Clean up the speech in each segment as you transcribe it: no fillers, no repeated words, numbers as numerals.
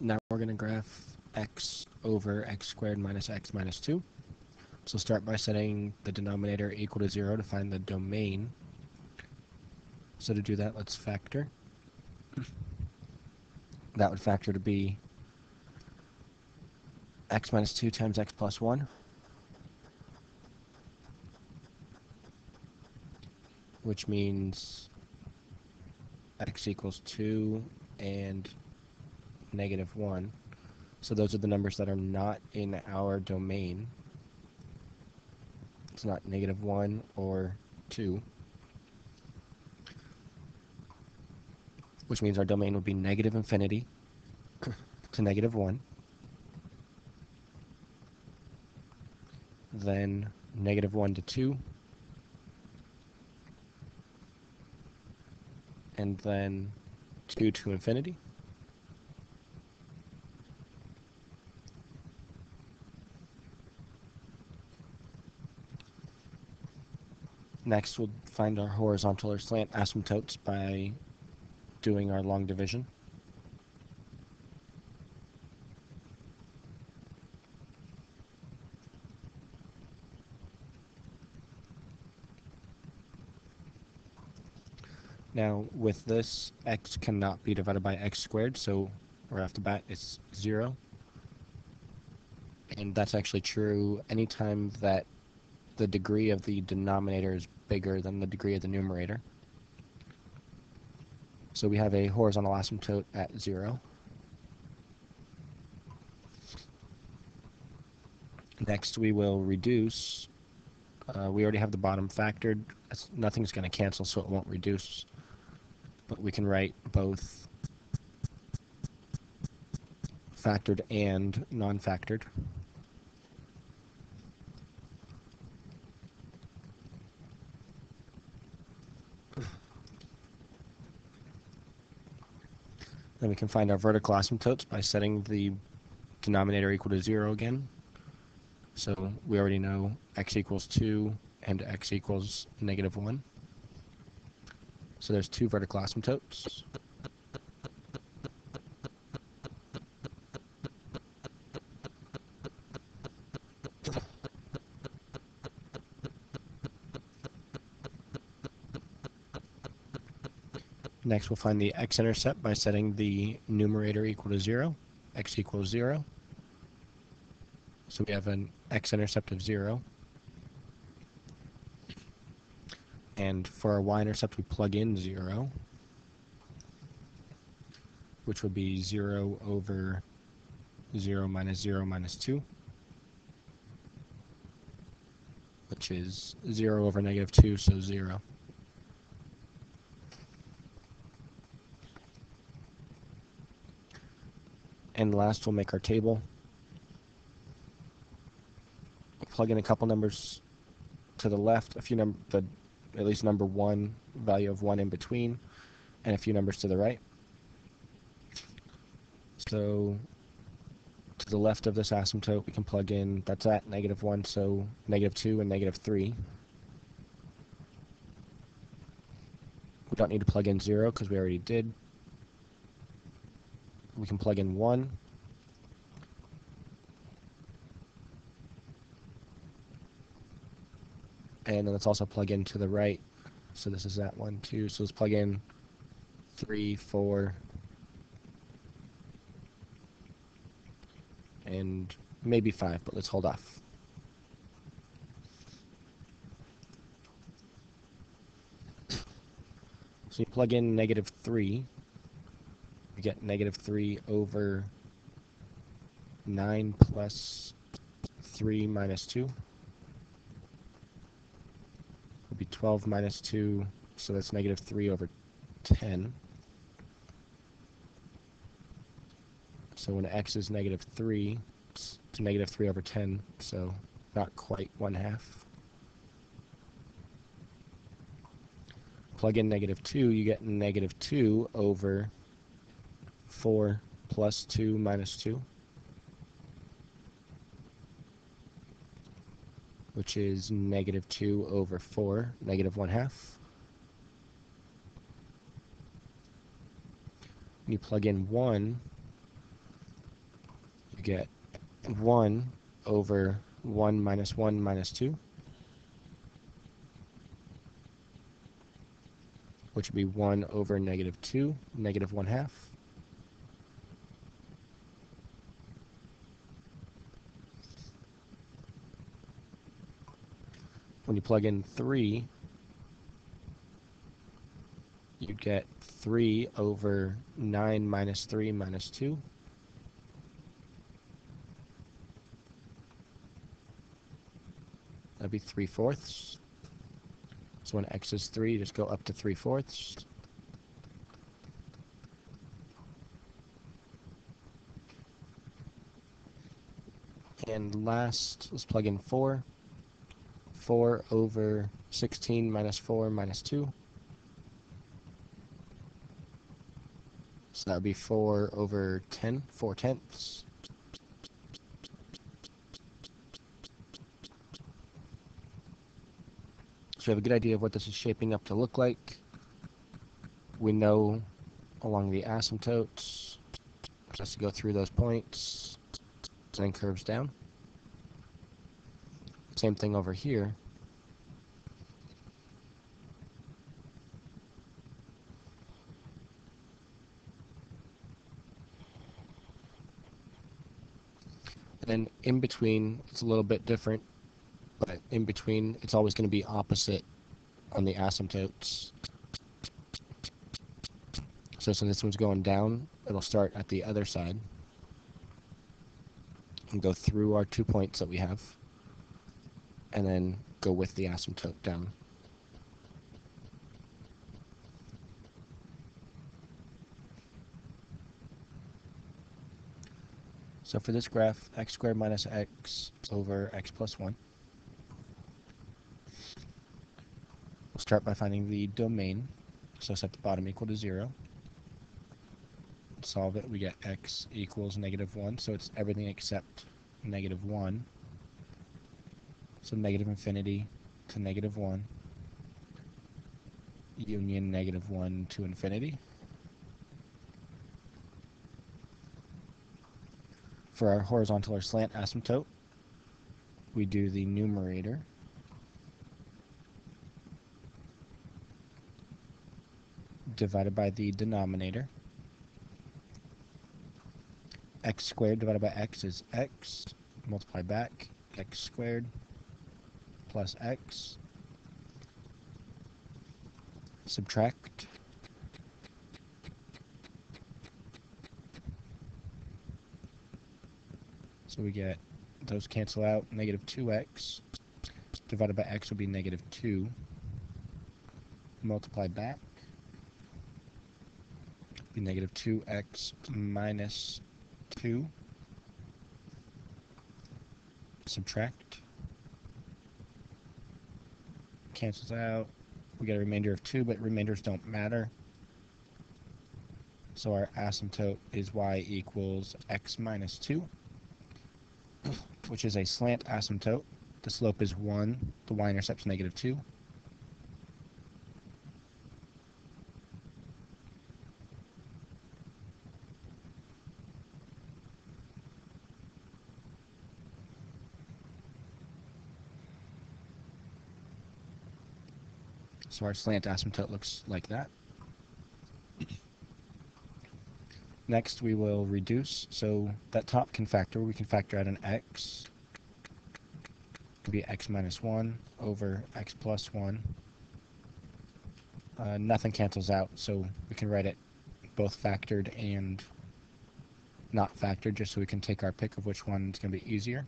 Now we're going to graph x over x squared minus x minus 2. So start by setting the denominator equal to 0 to find the domain. So to do that, let's factor. That would factor to be x minus 2 times x plus 1, which means x equals 2 and negative 1. So those are the numbers that are not in our domain. It's not negative 1 or 2, which means our domain would be negative infinity to negative 1, then negative 1 to 2, and then 2 to infinity. Next, we'll find our horizontal or slant asymptotes by doing our long division. Now, with this, x cannot be divided by x squared, so right off the bat, it's 0. And that's actually true anytime that the degree of the denominator is bigger than the degree of the numerator. So we have a horizontal asymptote at 0. Next, we will reduce. We already have the bottom factored. Nothing's going to cancel, so it won't reduce. But we can write both factored and non-factored. Then we can find our vertical asymptotes by setting the denominator equal to 0 again. So we already know x equals 2 and x equals negative 1. So there's 2 vertical asymptotes. Next, we'll find the x-intercept by setting the numerator equal to 0, x equals 0. So we have an x-intercept of 0. And for our y-intercept, we plug in 0, which would be 0 over 0 minus 2, which is 0 over negative 2, so 0. And last, we'll make our table. Plug in a couple numbers to the left, a few at least number 1, value of 1 in between, and a few numbers to the right. So to the left of this asymptote, we can plug in, that's at negative 1, so negative 2 and negative 3. We don't need to plug in 0 because we already did. We can plug in 1. And then let's also plug in to the right. So this is at 1, 2. So let's plug in 3, 4, and maybe 5, but let's hold off. So you plug in negative 3. We get negative 3 over 9 plus 3 minus 2. Would be 12 minus 2, so that's negative 3 over 10. So when x is negative 3, it's negative 3 over 10, so not quite 1/2. Plug in negative 2, you get negative 2 over 4 plus 2 minus 2, which is negative 2 over 4, negative 1/2. You plug in 1, we get 1 over 1 minus 1 minus 2, which would be 1 over negative 2, negative 1/2. When you plug in 3, you'd get 3 over 9 minus 3 minus 2. That'd be 3/4. So when x is 3, just go up to 3/4. And last, let's plug in 4. 4 over 16 minus 4 minus 2. So that would be 4 over 10, 4/10. So we have a good idea of what this is shaping up to look like. We know along the asymptotes, just to go through those points, then curves down. Same thing over here. And then in between, it's a little bit different, but in between, it's always going to be opposite on the asymptotes. So since this one's going down, it'll start at the other side and go through our 2 points that we have, and then go with the asymptote down. So for this graph, x squared minus x over x plus 1. We'll start by finding the domain. So set the bottom equal to 0. Solve it, we get x equals negative 1, so it's everything except negative 1. So negative infinity to negative 1, union negative 1 to infinity. For our horizontal or slant asymptote, we do the numerator divided by the denominator. X squared divided by x is x, multiply back, x squared plus x, subtract, so we get, those cancel out, negative 2x divided by x would be negative 2, multiply back, be negative 2x minus 2, subtract, cancels out, we get a remainder of 2, but remainders don't matter. So our asymptote is y equals x minus 2, which is a slant asymptote. The slope is 1, the y-intercept is negative 2. So our slant asymptote looks like that. Next we will reduce, so that top can factor, we can factor out an x. It could be x minus 1 over x plus 1. Nothing cancels out, so we can write it both factored and not factored, just so we can take our pick of which one is going to be easier.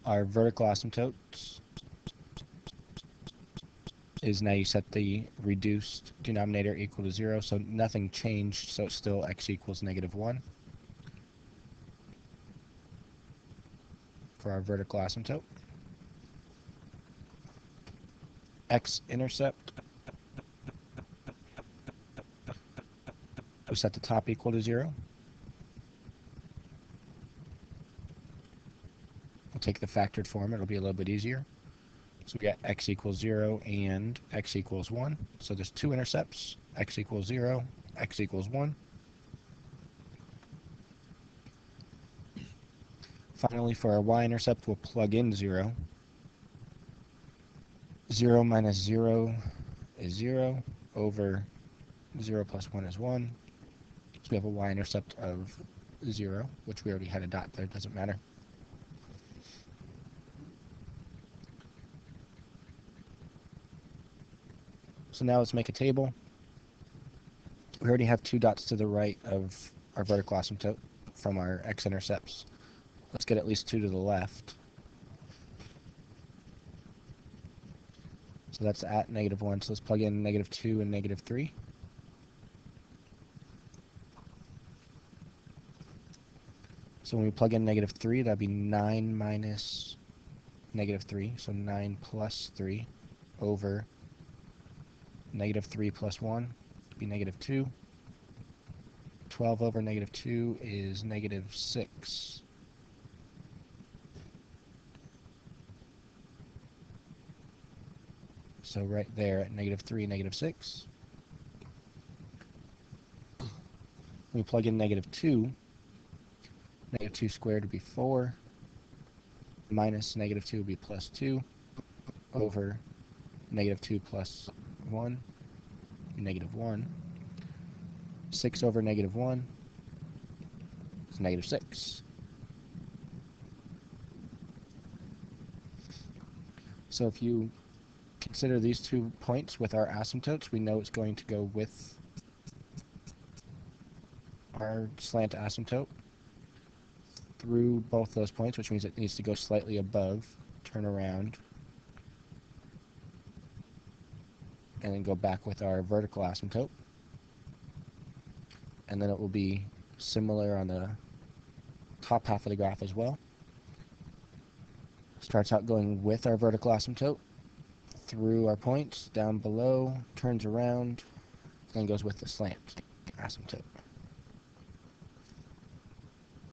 Our vertical asymptote is now you set the reduced denominator equal to 0, so nothing changed, so it's still x equals negative 1 for our vertical asymptote. X-intercept, we set the top equal to 0. We'll take the factored form, it'll be a little bit easier. So we got x equals 0 and x equals 1. So there's two intercepts, x equals 0, x equals 1. Finally, for our y-intercept, we'll plug in 0. 0 minus 0 is 0 over 0 plus 1 is 1. So we have a y-intercept of 0, which we already had a dot there, doesn't matter. So now let's make a table. We already have two dots to the right of our vertical asymptote from our x-intercepts. Let's get at least two to the left. So that's at -1. So let's plug in -2 and -3. So when we plug in -3, that'd be 9 minus -3. So 9 plus 3 over -3 plus 1 would be -2. 12 over -2 is -6. So right there at -3, -6. We plug in -2. -2 squared would be 4. Minus -2 would be +2 over -2 plus 1, -1. 6 over -1 is -6. So if you consider these 2 points with our asymptotes, we know it's going to go with our slant asymptote through both those points, which means it needs to go slightly above, turn around, and then go back with our vertical asymptote. And then it will be similar on the top half of the graph as well. Starts out going with our vertical asymptote through our points, down below, turns around, then goes with the slant asymptote.